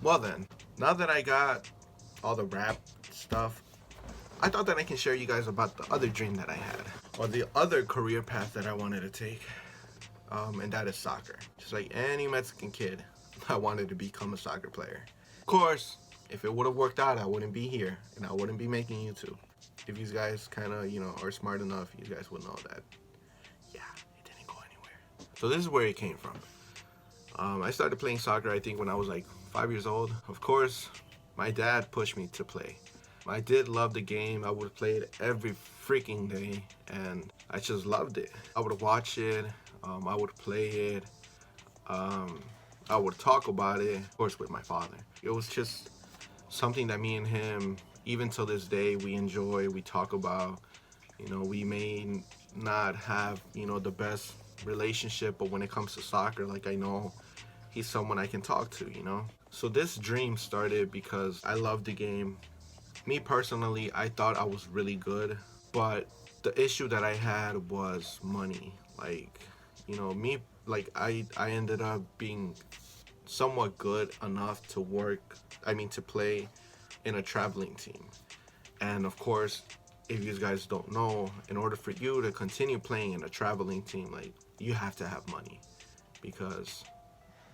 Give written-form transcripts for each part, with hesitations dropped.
Well then, now that I got all the rap stuff, I thought that I can share you guys about the other dream that I had, or the other career path that I wanted to take, and that is soccer. Just like any Mexican kid, I wanted to become a soccer player. Of course, if it would have worked out, I wouldn't be here, and I wouldn't be making YouTube. If you guys kind of, are smart enough, you guys would know that, yeah, it didn't go anywhere. So this is where it came from. I started playing soccer, I think, when I was like 5 years old. Of course, my dad pushed me to play. I did love the game. I would play it every freaking day, and I just loved it. I would watch it. I would play it. I would talk about it, of course, with my father. It was just something that me and him, even till this day, we enjoy, we talk about. We may not have, the best relationship, but when it comes to soccer, like, I know he's someone I can talk to. So this dream started because I loved the game. Me personally, I thought I was really good, but the issue that I had was money. Like, me, like, I ended up being somewhat good enough to to play in a traveling team. And of course, if you guys don't know, in order for you to continue playing in a traveling team, like, you have to have money. Because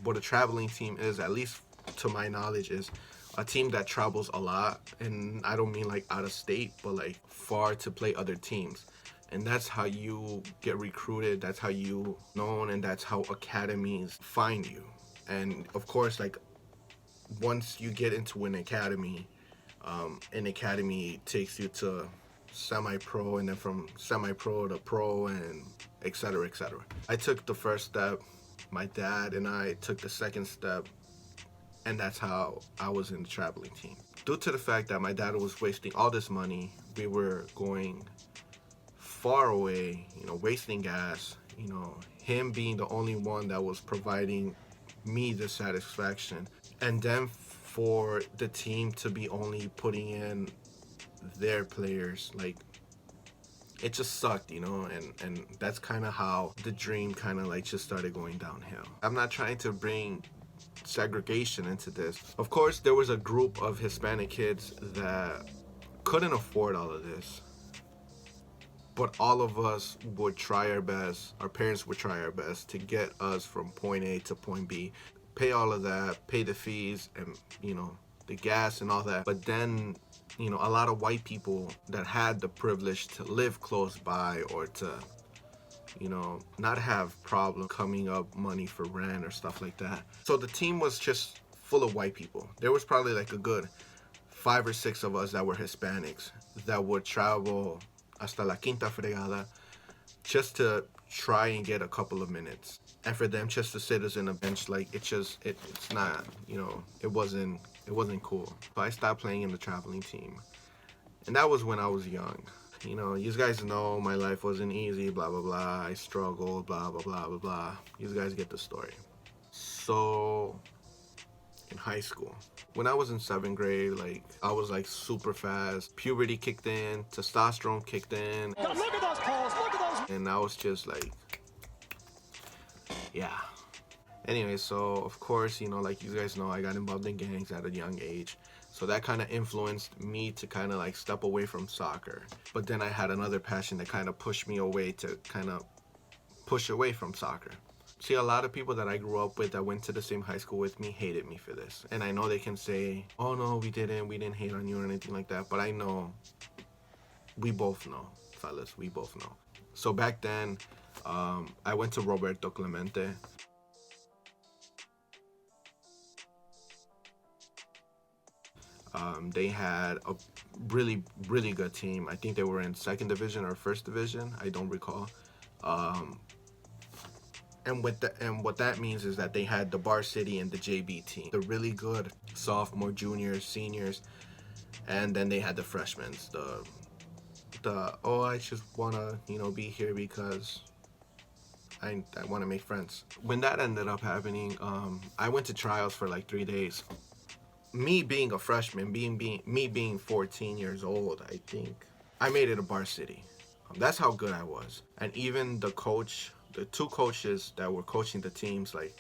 what a traveling team is, at least to my knowledge, is a team that travels a lot. And I don't mean like out of state, but like far to play other teams. And that's how you get recruited, that's how you known, and that's how academies find you. And of course, like, once you get into an academy takes you to semi-pro, and then from semi-pro to pro, and etc., etc. I took the first step, my dad and I took the second step, and that's how I was in the traveling team. Due to the fact that my dad was wasting all this money, we were going far away, wasting gas, him being the only one that was providing me the satisfaction. And then for the team to be only putting in their players, like, it just sucked, and that's kind of how the dream kind of like just started going downhill. I'm not trying to bring segregation into this. Of course, there was a group of Hispanic kids that couldn't afford all of this, but all of us would try our best, our parents would try our best to get us from point A to point B, pay all of that, pay the fees, and the gas and all that. But then a lot of white people that had the privilege to live close by, or to not have problem coming up money for rent or stuff like that. So the team was just full of white people. There was probably like a good 5 or 6 of us that were Hispanics that would travel hasta la quinta fregada just to try and get a couple of minutes. And for them just to sit us in a bench, like, it's not, it wasn't cool. So I stopped playing in the traveling team. And that was when I was young. You guys know my life wasn't easy, blah, blah, blah. I struggled, blah, blah, blah, blah, blah. You guys get the story. So, in high school, when I was in 7th grade, like, I was like super fast. Puberty kicked in, testosterone kicked in. God, look at those calls, look at those. And I was just like, yeah. Anyway, so of course, like you guys know, I got involved in gangs at a young age. So that kind of influenced me to kind of like step away from soccer. But then I had another passion that kind of pushed me away to kind of push away from soccer. See, a lot of people that I grew up with that went to the same high school with me hated me for this. And I know they can say, oh no, we didn't hate on you or anything like that. But I know, we both know, fellas, we both know. So back then, I went to Roberto Clemente. They had a really, really good team. I think they were in 2nd division or 1st division. I don't recall. And what that means is that they had the varsity and the JV team, the really good sophomore, juniors, seniors, and then they had the freshmen. I just wanna be here because I want to make friends. When that ended up happening, I went to trials for like 3 days. Me being a freshman, me being 14 years old, I think I made it a varsity. That's how good I was. And even the 2 coaches that were coaching the teams, like,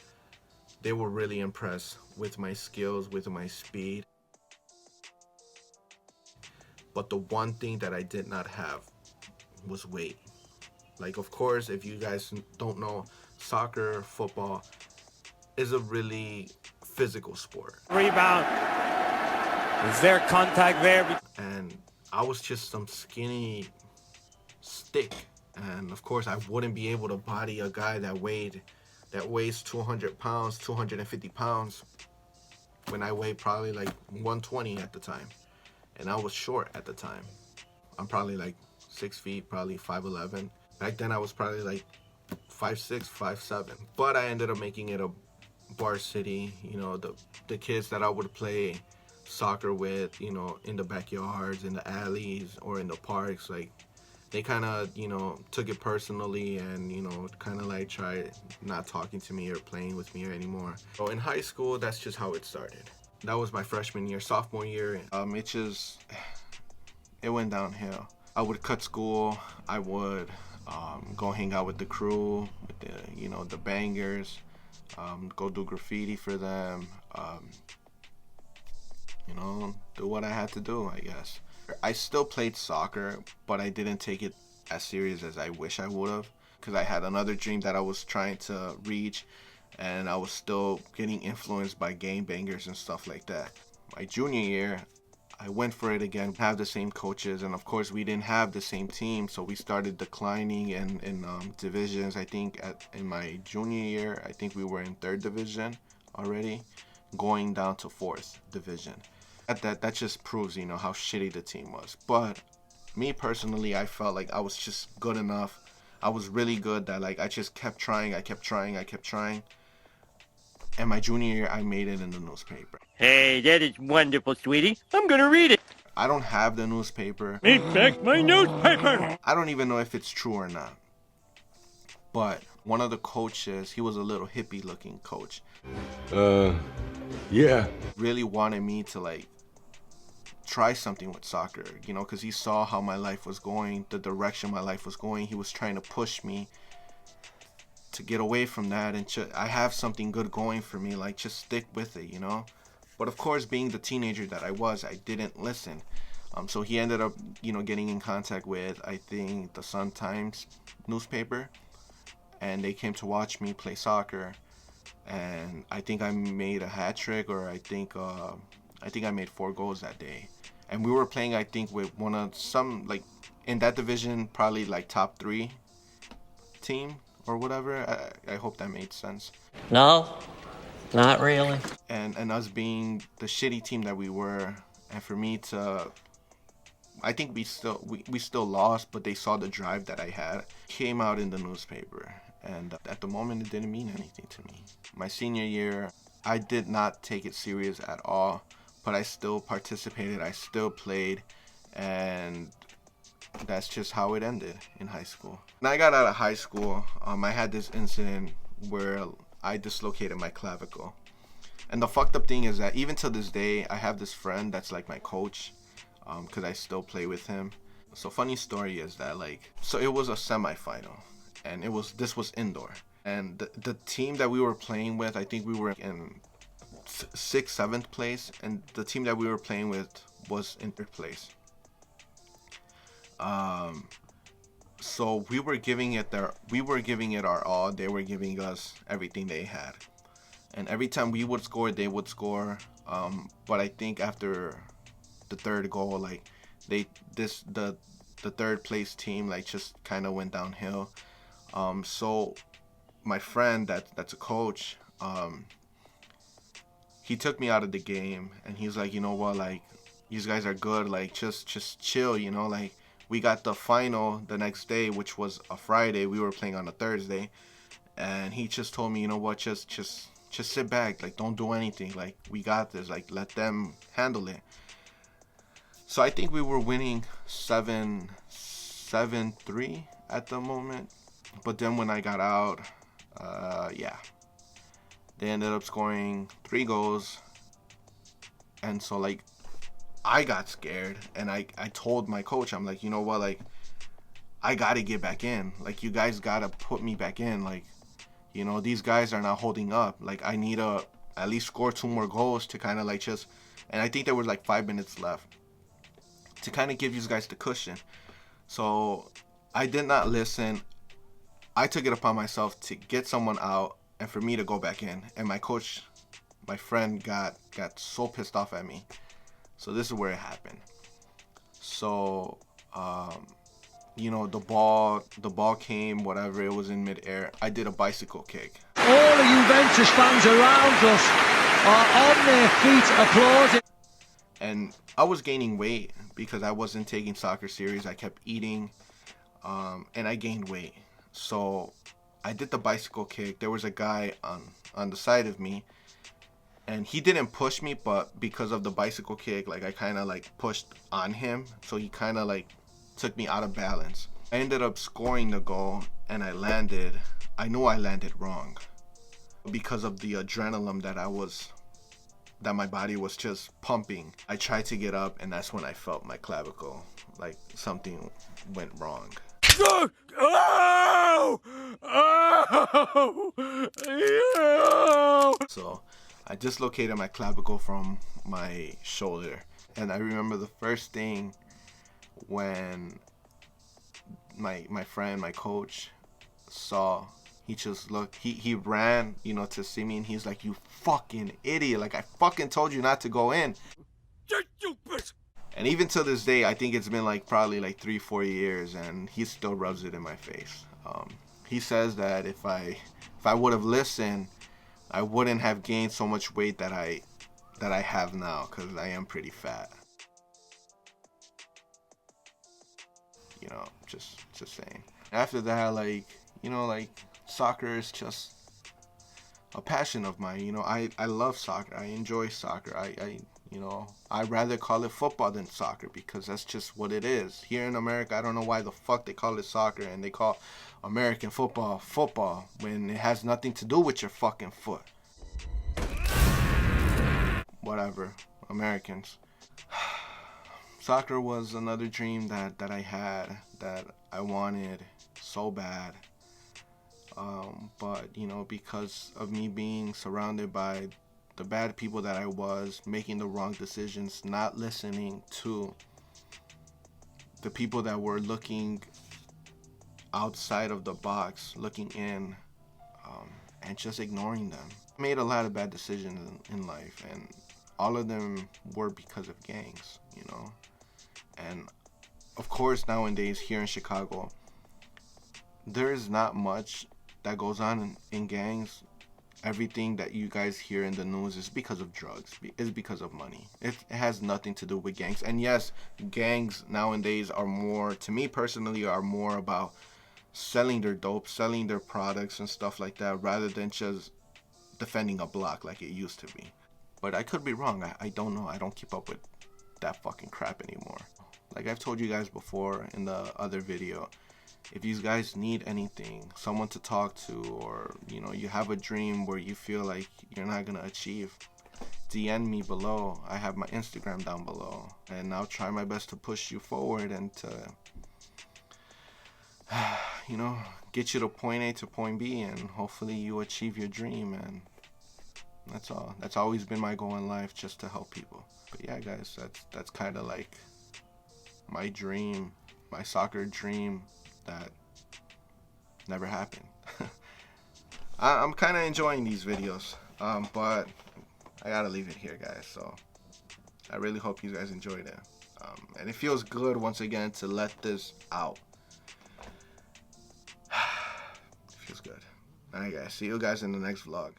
They were really impressed with my skills, with my speed. But the one thing that I did not have was weight. Like, of course, if you guys don't know, soccer, football is a really physical sport. Rebound. Is there contact there? And I was just some skinny stick. And of course, I wouldn't be able to body a guy that weighs 200 pounds, 250 pounds, when I weighed probably like 120 at the time. And I was short at the time. I'm probably like 6 feet, probably 5'11". Back then I was probably like 5'6", 5'7". But I ended up making it a varsity. You know, the kids that I would play soccer with, you know, in the backyards, in the alleys, or in the parks, like, they kind of, you know, took it personally and, you know, kind of like tried not talking to me or playing with me anymore. So in high school, that's just how it started. That was my freshman year. Sophomore year, it went downhill. I would cut school. I would go hang out with the crew, with the, you know, the bangers, go do graffiti for them, you know, do what I had to do, I guess. I still played soccer, but I didn't take it as serious as I wish I would have, because I had another dream that I was trying to reach, and I was still getting influenced by game bangers and stuff like that. My junior year, I went for it again, have the same coaches, and of course we didn't have the same team, so we started declining in divisions. I think in my junior year, I think we were in 3rd division already, going down to 4th division. That just proves, you know, how shitty the team was. But me personally, I felt like I was just good enough. I was really good that, like, I just kept trying. I kept trying. And my junior year, I made it in the newspaper. Hey, that is wonderful, sweetie. I'm gonna read it. I don't have the newspaper. In fact, my newspaper. I don't even know if it's true or not. But one of the coaches, he was a little hippie looking coach. Yeah. Really wanted me to, like, try something with soccer, you know, because he saw how my life was going, the direction my life was going. He was trying to push me to get away from that and I have something good going for me, like, just stick with it, you know. But of course, being the teenager that I was, I didn't listen. So he ended up, you know, getting in contact with, I think, the Sun-Times newspaper, and they came to watch me play soccer. And I think I made a hat trick, or I think I made 4 goals that day. And we were playing, I think, with one of some, like, in that division, probably like top 3 team or whatever. I hope that made sense. No, not really. And us being the shitty team that we were, and for me to, I think we still lost, but they saw the drive that I had, came out in the newspaper. And at the moment, it didn't mean anything to me. My senior year, I did not take it serious at all, but I still participated, I still played, and that's just how it ended in high school. When I got out of high school, I had this incident where I dislocated my clavicle. And the fucked up thing is that even to this day, I have this friend that's like my coach, because I still play with him. So funny story is that, like, so it was a semifinal, and this was indoor. And the team that we were playing with, I think we were in 6th, 7th place, and the team that we were playing with was in 3rd place. So we were giving it our all. They were giving us everything they had, and every time we would score, they would score. But I think after the 3rd goal, like, the 3rd place team, like, just kind of went downhill. So my friend that's a coach, he took me out of the game, and he's like, you know what, like, these guys are good, like, just chill, you know, like, we got the final the next day, which was a Friday. We were playing on a Thursday, and he just told me, you know what, just sit back, like, don't do anything, like, we got this, like, let them handle it. So I think we were winning 7-3 at the moment. But then when I got out, they ended up scoring 3 goals. And so, like, I got scared, and I told my coach, I'm like, you know what, like, I gotta get back in. Like, you guys gotta put me back in. Like, You know, these guys are not holding up. Like, I need to at least score 2 more goals to kind of like just, and I think there was like 5 minutes left to kind of give you guys the cushion. So I did not listen. I took it upon myself to get someone out and for me to go back in. And my coach, my friend, got so pissed off at me. So this is where it happened. So, you know, the ball came, whatever, it was in midair. I did a bicycle kick. All the Juventus fans around us are on their feet applauding. And I was gaining weight because I wasn't taking soccer serious. I kept eating, and I gained weight. So I did the bicycle kick. There was a guy on the side of me, and he didn't push me, but because of the bicycle kick, like I kind of like pushed on him. So he kind of like took me out of balance. I ended up scoring the goal, and I landed. I knew I landed wrong because of the adrenaline that my body was just pumping. I tried to get up, and that's when I felt my clavicle, like something went wrong. Oh! Oh! So I dislocated my clavicle from my shoulder. And I remember the first thing when my friend, my coach, saw, he just looked, he ran, you know, to see me, and he's like, "You fucking idiot, like I fucking told you not to go in." And even to this day, I think it's been like probably like 3-4 years, and he still rubs it in my face. He says that if I would have listened, I wouldn't have gained so much weight that I have now, because I am pretty fat. You know, just saying. After that, like, you know, like soccer is just a passion of mine. You know, I love soccer. I enjoy soccer. You know, I'd rather call it football than soccer because that's just what it is. Here in America, I don't know why the fuck they call it soccer and they call American football when it has nothing to do with your fucking foot. Whatever, Americans. Soccer was another dream that I had, that I wanted so bad. But, you know, because of me being surrounded by the bad people that I was, making the wrong decisions, not listening to the people that were looking outside of the box, looking in, and just ignoring them. I made a lot of bad decisions in life, and all of them were because of gangs, you know. And of course, nowadays here in Chicago, there is not much that goes on in gangs. Everything that you guys hear in the news is because of drugs, is because of money. It has nothing to do with gangs. And yes, gangs nowadays are more, to me personally, are more about selling their dope, selling their products and stuff like that, rather than just defending a block like it used to be. But I could be wrong. I don't know. I don't keep up with that fucking crap anymore. Like I've told you guys before in the other video, if you guys need anything, someone to talk to, or, you know, you have a dream where you feel like you're not going to achieve, DM me below. I have my Instagram down below, and I'll try my best to push you forward and to, you know, get you to point A to point B, and hopefully you achieve your dream. And that's all. That's always been my goal in life, just to help people. But yeah, guys, that's kind of like my dream, my soccer dream that never happened. I'm kind of enjoying these videos, but I gotta leave it here, guys. So I really hope you guys enjoyed it, and it feels good once again to let this out. It feels good. Alright, guys, see you guys in the next vlog.